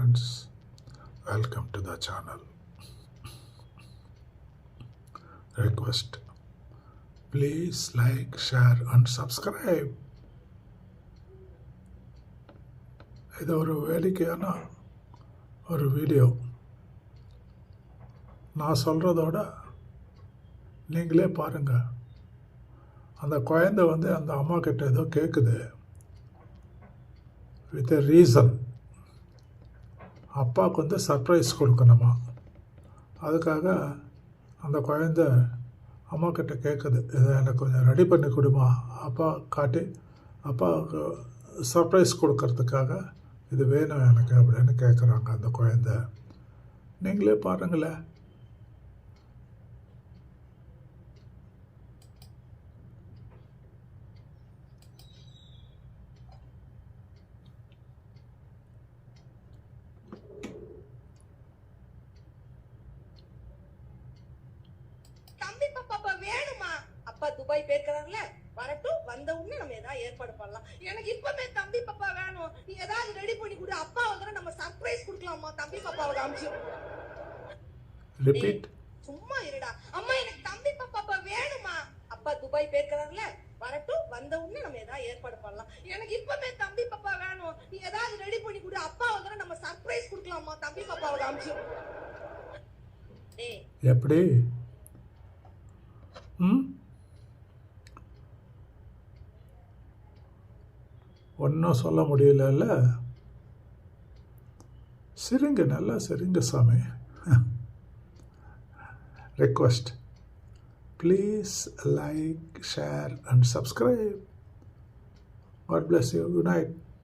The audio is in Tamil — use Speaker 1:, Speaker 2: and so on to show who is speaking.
Speaker 1: friends, welcome to the channel. Request, please like, share and subscribe. இது ஒரு வேடிக்கையான ஒரு வீடியோ. நான் சொல்கிறதோட நீங்களே பாருங்கள். அந்த குழந்தை அந்த அம்மா கிட்ட ஏதோ கேட்குது வித் எ ரீசன். அப்பாவுக்கு சர்ப்ரைஸ் கொடுக்கணுமா, அதுக்காக அந்த குழந்தை அம்மா கிட்ட கேட்குது, இதை எனக்கு கொஞ்சம் ரெடி பண்ணி கொடுமா, அப்பா காட்டி அப்பாவுக்கு சர்ப்ரைஸ் கொடுக்கறதுக்காக இது வேணும் எனக்கு அப்படின்னு கேட்குறாங்க அந்த குழந்தை. நீங்களே பாருங்களேன்.
Speaker 2: தம்பி பாப்பா வேணுமா? அப்பா துபாய் போயிருக்காருல, வரட்டும். வந்த உடனே நம்ம ஏதாவது ஏற்பாடு பண்ணலாம். எனக்கு இப்பவே தம்பி பாப்பா வேணும். நீ ஏதாவது ரெடி பண்ணி கொடு. அப்பா வந்து நம்ம சர்ப்ரைஸ் கொடுக்கலாமா? தம்பி பாப்பாவை காமிச்சு.
Speaker 1: ரிப்பீட்.
Speaker 2: சும்மா இருடா. அம்மா எனக்கு தம்பி பாப்பா வேணுமா? அப்பா துபாய் போயிருக்காருல, வரட்டும். வந்த உடனே நம்ம ஏதாவது ஏற்பாடு பண்ணலாம். எனக்கு இப்பவே தம்பி பாப்பா வேணும். நீ ஏதாவது ரெடி பண்ணி கொடு. அப்பா வந்து நம்ம சர்ப்ரைஸ் கொடுக்கலாமா? தம்பி பாப்பாவை காமிச்சு.
Speaker 1: எப்படி ஒன்றும் சொல்ல முடியல. சிரிங்க, நல்லா சிரிங்க சாமி. Request, please like, share and subscribe. God bless you. Good night.